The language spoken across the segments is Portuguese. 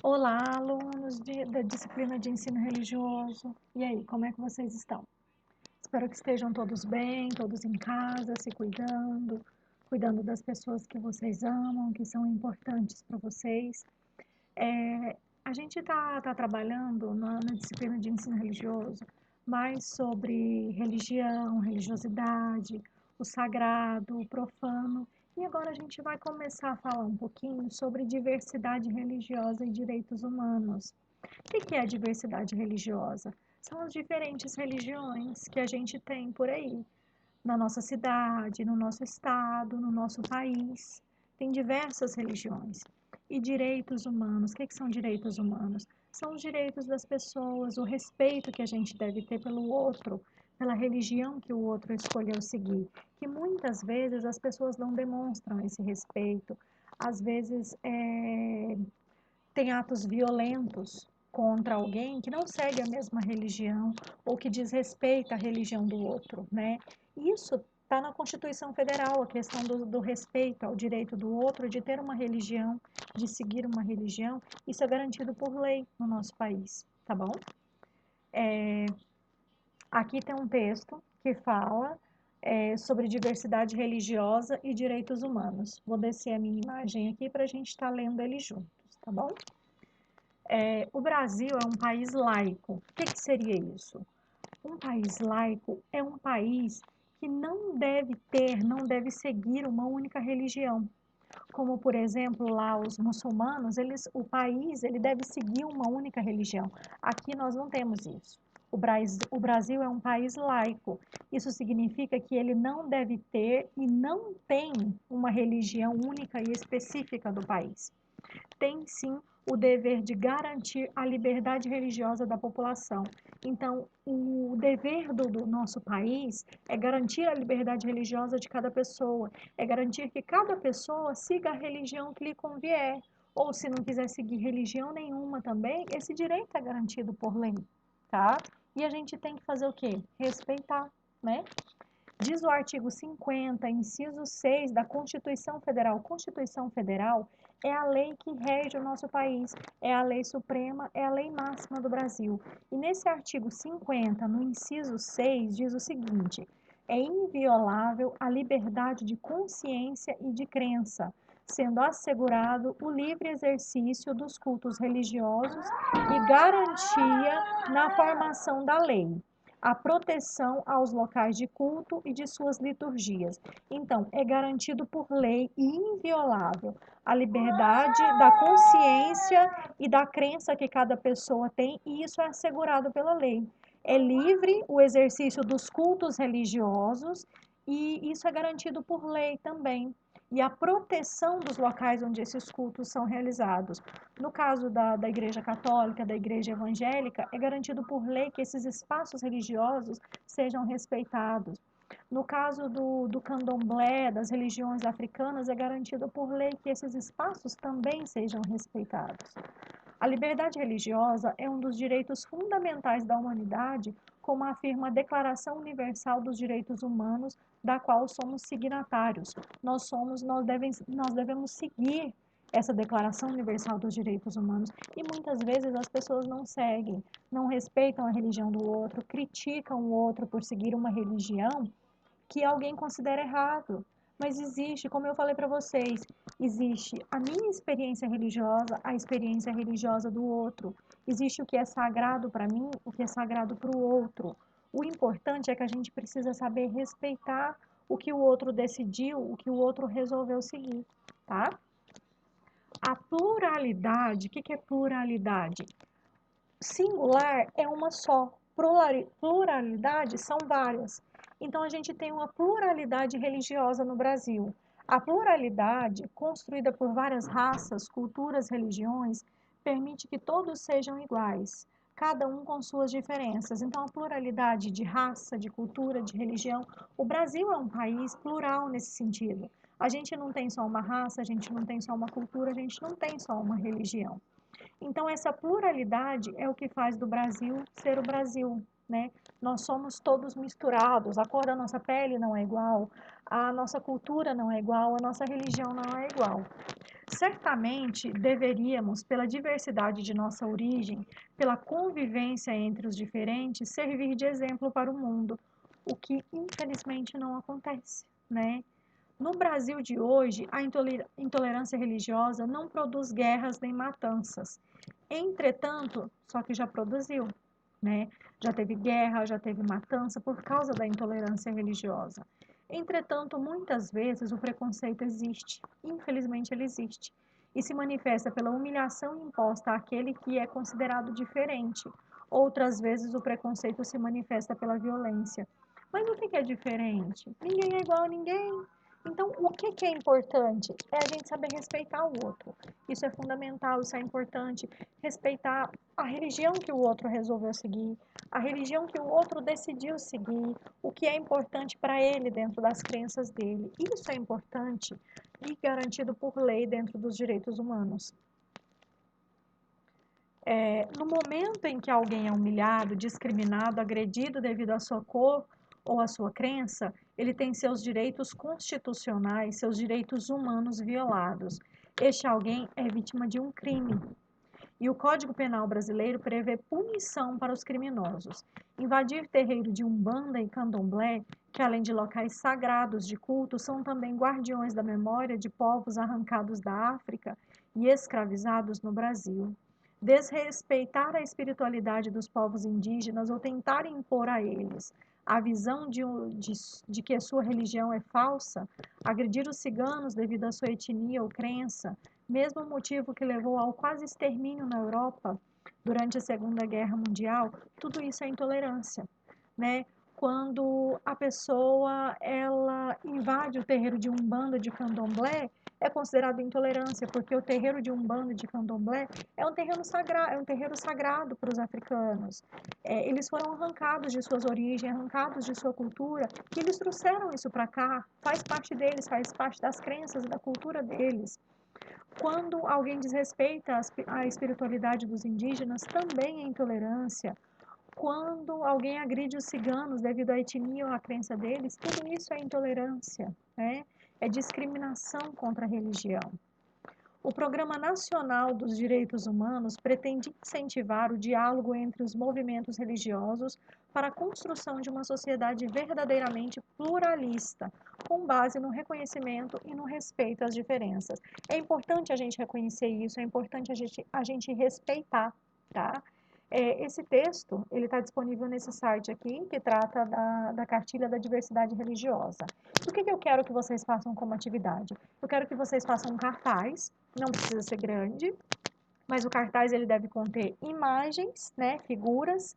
Olá, alunos da disciplina de ensino religioso. E aí, como é que vocês estão? Espero que estejam todos bem, todos em casa, se cuidando, cuidando das pessoas que vocês amam, que são importantes para vocês. A gente está trabalhando na disciplina de ensino religioso mais sobre religião, religiosidade, o sagrado, o profano. E agora a gente vai começar a falar um pouquinho sobre diversidade religiosa e direitos humanos. O que é a diversidade religiosa? São as diferentes religiões que a gente tem por aí, na nossa cidade, no nosso estado, no nosso país. Tem diversas religiões. E direitos humanos, o que são direitos humanos? São os direitos das pessoas, o respeito que a gente deve ter pelo outro, pela religião que o outro escolheu seguir. Que muitas vezes as pessoas não demonstram esse respeito, às vezes tem atos violentos contra alguém que não segue a mesma religião ou que desrespeita a religião do outro, né? Isso está na Constituição Federal, a questão do respeito ao direito do outro, de ter uma religião, de seguir uma religião, isso é garantido por lei no nosso país, tá bom? Aqui tem um texto que fala sobre diversidade religiosa e direitos humanos. Vou descer a minha imagem aqui para a gente estar lendo ele juntos, tá bom? O Brasil é um país laico. O que seria isso? Um país laico é um país que não deve ter, não deve seguir uma única religião. Como, por exemplo, lá os muçulmanos, o país ele deve seguir uma única religião. Aqui nós não temos isso. O Brasil é um país laico. Isso significa que ele não deve ter e não tem uma religião única e específica do país. Tem sim o dever de garantir a liberdade religiosa da população. Então, o dever do nosso país é garantir a liberdade religiosa de cada pessoa, é garantir que cada pessoa siga a religião que lhe convier, ou se não quiser seguir religião nenhuma também, esse direito é garantido por lei, tá? E a gente tem que fazer o quê? Respeitar, né? Diz o artigo 50, inciso 6 da Constituição Federal. Constituição Federal é a lei que rege o nosso país, é a lei suprema, é a lei máxima do Brasil. E nesse artigo 50, no inciso 6, diz o seguinte: é inviolável a liberdade de consciência e de crença, sendo assegurado o livre exercício dos cultos religiosos e garantia na formação da lei a proteção aos locais de culto e de suas liturgias. Então, é garantido por lei e inviolável a liberdade da consciência e da crença que cada pessoa tem, e isso é assegurado pela lei. É livre o exercício dos cultos religiosos e isso é garantido por lei também. E a proteção dos locais onde esses cultos são realizados. No caso da Igreja Católica, da Igreja Evangélica, é garantido por lei que esses espaços religiosos sejam respeitados. No caso do candomblé, das religiões africanas, é garantido por lei que esses espaços também sejam respeitados. A liberdade religiosa é um dos direitos fundamentais da humanidade, como afirma a Declaração Universal dos Direitos Humanos, da qual somos signatários. Nós devemos seguir essa Declaração Universal dos Direitos Humanos e muitas vezes as pessoas não seguem, não respeitam a religião do outro, criticam o outro por seguir uma religião que alguém considera errado. Mas existe, como eu falei para vocês, existe a minha experiência religiosa, a experiência religiosa do outro. Existe o que é sagrado para mim, o que é sagrado para o outro. O importante é que a gente precisa saber respeitar o que o outro decidiu, o que o outro resolveu seguir, tá? A pluralidade, o que é pluralidade? Singular é uma só, pluralidade são várias. Então, a gente tem uma pluralidade religiosa no Brasil. A pluralidade, construída por várias raças, culturas, religiões, permite que todos sejam iguais, cada um com suas diferenças. Então, a pluralidade de raça, de cultura, de religião, o Brasil é um país plural nesse sentido. A gente não tem só uma raça, a gente não tem só uma cultura, a gente não tem só uma religião. Então, essa pluralidade é o que faz do Brasil ser o Brasil, né? Nós somos todos misturados, a cor da nossa pele não é igual, a nossa cultura não é igual, a nossa religião não é igual. Certamente deveríamos, pela diversidade de nossa origem, pela convivência entre os diferentes, servir de exemplo para o mundo, o que infelizmente não acontece, né? No Brasil de hoje, a intolerância religiosa não produz guerras nem matanças. Entretanto, só que já produziu, né? Já teve guerra, já teve matança por causa da intolerância religiosa. Entretanto, muitas vezes o preconceito existe, infelizmente ele existe, e se manifesta pela humilhação imposta àquele que é considerado diferente. Outras vezes o preconceito se manifesta pela violência. Mas o que é diferente? Ninguém é igual a ninguém. Então, o que é importante? É a gente saber respeitar o outro. Isso é fundamental, isso é importante. Respeitar a religião que o outro resolveu seguir, a religião que o outro decidiu seguir, o que é importante para ele dentro das crenças dele. Isso é importante e garantido por lei dentro dos direitos humanos. No momento em que alguém é humilhado, discriminado, agredido devido à sua cor ou à sua crença, ele tem seus direitos constitucionais, seus direitos humanos violados. Este alguém é vítima de um crime. E o Código Penal brasileiro prevê punição para os criminosos. Invadir terreiro de Umbanda e Candomblé, que além de locais sagrados de culto, são também guardiões da memória de povos arrancados da África e escravizados no Brasil. Desrespeitar a espiritualidade dos povos indígenas ou tentar impor a eles a visão de que a sua religião é falsa, agredir os ciganos devido à sua etnia ou crença, mesmo motivo que levou ao quase extermínio na Europa durante a Segunda Guerra Mundial, tudo isso é intolerância, né? Quando a pessoa ela invade o terreiro de Umbanda de Candomblé, é considerado intolerância, porque o terreiro de Umbanda de Candomblé é um terreiro sagrado para os africanos. Eles foram arrancados de suas origens, arrancados de sua cultura, e eles trouxeram isso para cá, faz parte deles, faz parte das crenças e da cultura deles. Quando alguém desrespeita a espiritualidade dos indígenas, também é intolerância. Quando alguém agride os ciganos devido à etnia ou à crença deles, tudo isso é intolerância, né? É discriminação contra a religião. O Programa Nacional dos Direitos Humanos pretende incentivar o diálogo entre os movimentos religiosos para a construção de uma sociedade verdadeiramente pluralista, com base no reconhecimento e no respeito às diferenças. É importante a gente reconhecer isso, é importante a gente respeitar, tá? Esse texto, ele está disponível nesse site aqui, que trata da cartilha da diversidade religiosa. O que eu quero que vocês façam como atividade? Eu quero que vocês façam um cartaz, não precisa ser grande, mas o cartaz ele deve conter imagens, né, figuras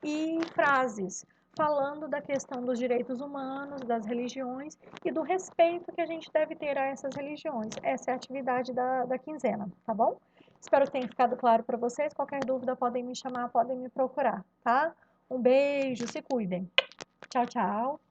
e frases falando da questão dos direitos humanos, das religiões e do respeito que a gente deve ter a essas religiões. Essa é a atividade da quinzena, tá bom? Espero que tenha ficado claro para vocês. Qualquer dúvida podem me chamar, podem me procurar, tá? Um beijo, se cuidem. Tchau, tchau.